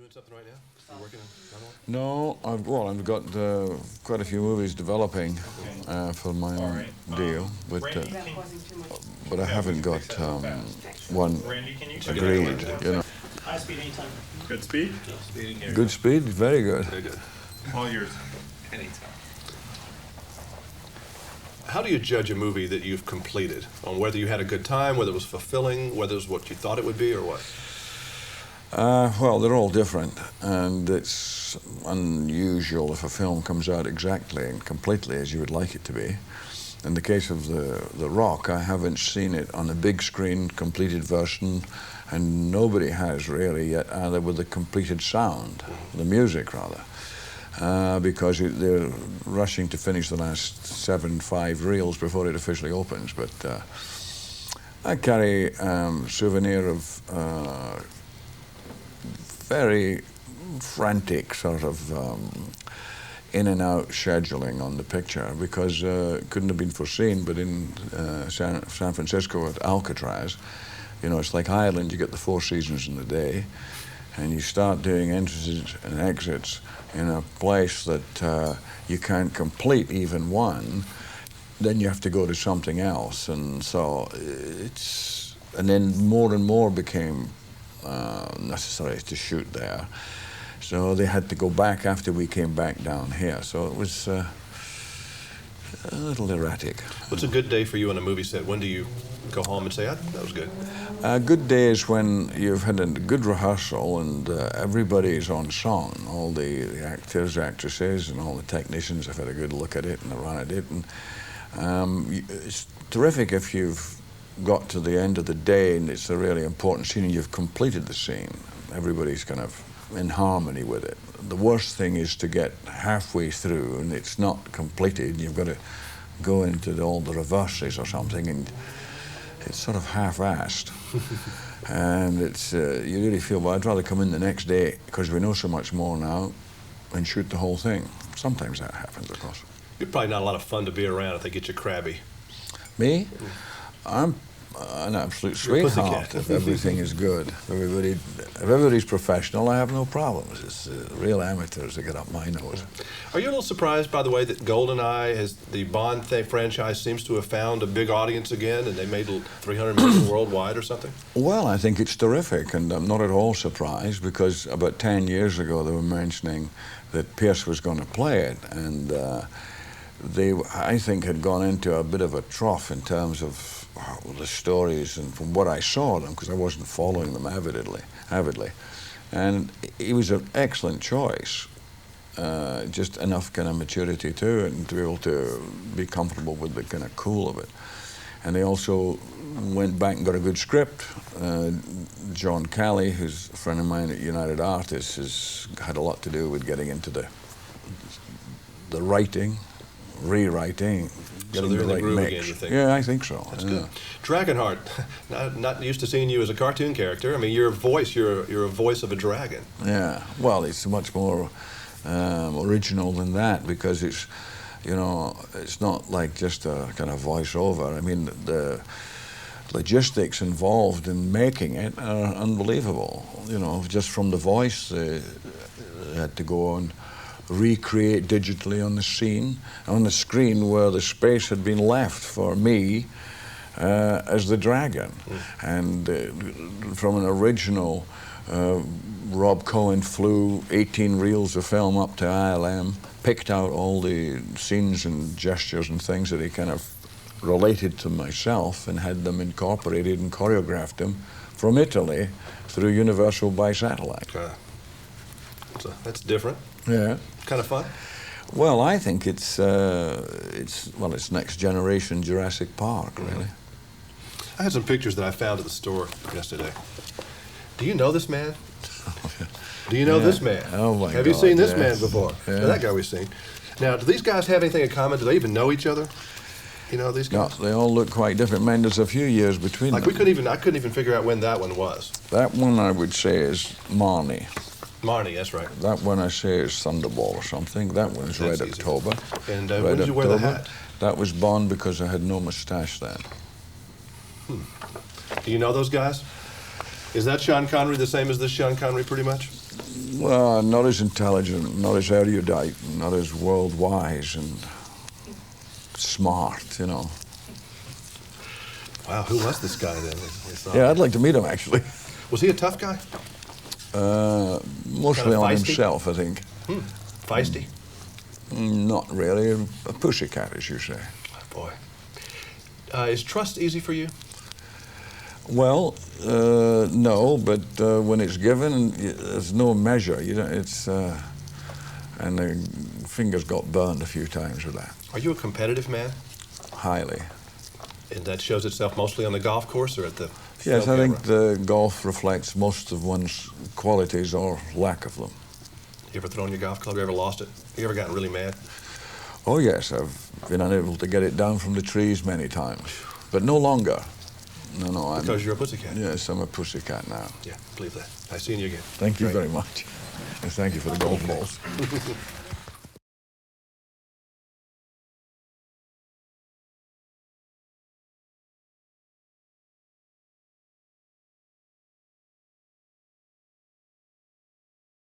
doing something right now? You working on another one? No, I've got quite a few movies developing for my deal, but I haven't got one agreed. You know, High speed anytime. Good speed? good speed, very good. Very good. All yours. Anytime. How do you judge a movie that you've completed on whether you had a good time, whether it was fulfilling, whether it was what you thought it would be, or what? Well, they're all different, and it's unusual if a film comes out exactly and completely as you would like it to be. In the case of The Rock, I haven't seen it on a big screen, completed version, and nobody has really yet, either with the completed sound, the music rather, because they're rushing to finish the last 5 reels before it officially opens. But I carry souvenir of very frantic sort of in and out scheduling on the picture, because it couldn't have been foreseen, but in San Francisco at Alcatraz, you know, it's like Ireland, you get the 4 seasons in the day, and you start doing entrances and exits in a place that you can't complete even one, then you have to go to something else. And so and then more and more became necessary to shoot there. So they had to go back after we came back down here. So it was a little erratic. What's a good day for you on a movie set? When do you go home and say, that was good? A good day is when you've had a good rehearsal and everybody's on song. All the actors, actresses, and all the technicians have had a good look at it and a run at it. And it's terrific if you've got to the end of the day and it's a really important scene and you've completed the scene. Everybody's kind of in harmony with it. The worst thing is to get halfway through and it's not completed. You've got to go into all the reverses or something, and it's sort of half-assed. And it's you really feel, well, I'd rather come in the next day, because we know so much more now, and shoot the whole thing. Sometimes that happens, of course. You're probably not a lot of fun to be around if they get you crabby. Me? I'm an absolute sweetheart if everything is good. If everybody's professional, I have no problems. It's real amateurs that get up my nose. Are you a little surprised, by the way, that GoldenEye, the Bond franchise, seems to have found a big audience again, and they made 300 million worldwide or something? Well, I think it's terrific, and I'm not at all surprised, because about 10 years ago they were mentioning that Pierce was going to play it, and they, I think, had gone into a bit of a trough in terms of the stories, and from what I saw them, because I wasn't following them avidly. And he was an excellent choice, just enough kind of maturity too, and to be able to be comfortable with the kind of cool of it. And they also went back and got a good script. John Calley, who's a friend of mine at United Artists, has had a lot to do with getting into the writing, rewriting, getting the right mix. Again, you think? Yeah, I think so. That's good. Dragonheart, not used to seeing you as a cartoon character. I mean, you're a voice of a dragon. Yeah, well, it's much more original than that, because it's, you know, it's not like just a kind of voiceover. I mean, the logistics involved in making it are unbelievable. You know, just from the voice, they had to go on, recreate digitally on the screen where the space had been left for me as the dragon. And from an original, Rob Cohen flew 18 reels of film up to ILM, picked out all the scenes and gestures and things that he kind of related to myself, and had them incorporated and choreographed them from Italy through Universal by satellite. So that's different. Yeah. Kind of fun. Well, I think it's next generation Jurassic Park, really. I had some pictures that I found at the store yesterday. Do you know this man? Do you know this man? Oh my God! Have you seen this man before? Yeah. Now, that guy we've seen. Now, do these guys have anything in common? Do they even know each other? You know these guys? No, they all look quite different. Man, there's a few years between them. I couldn't even figure out when that one was. That one I would say is Marnie. Marnie, that's right. That one I say is Thunderball or something. That one's Red October. And when did you wear the hat? That was Bond, because I had no mustache then. Do you know those guys? Is that Sean Connery the same as this Sean Connery, pretty much? Well, not as intelligent, not as erudite, not as world wise and smart, you know. Wow, who was this guy then? Yeah, I'd like to meet him, actually. Was he a tough guy? Mostly Kinda on feisty? himself, I think. Feisty? Not really. A pussycat, as you say. Boy. Is trust easy for you? Well, no, but when it's given, there's no measure. You know, it's and the fingers got burned a few times with that. Are you a competitive man? Highly. And that shows itself mostly on the golf course or at the Yes, film I think camera? the golf reflects most of one's qualities or lack of them. You ever thrown your golf club? You ever lost it? You ever gotten really mad? Oh yes, I've been unable to get it down from the trees many times, but no longer. No, Because you're a pussycat? Yes, I'm a pussycat now. Yeah, believe that. Nice seeing you again. Thank you Great. very much. And thank you for the golf balls.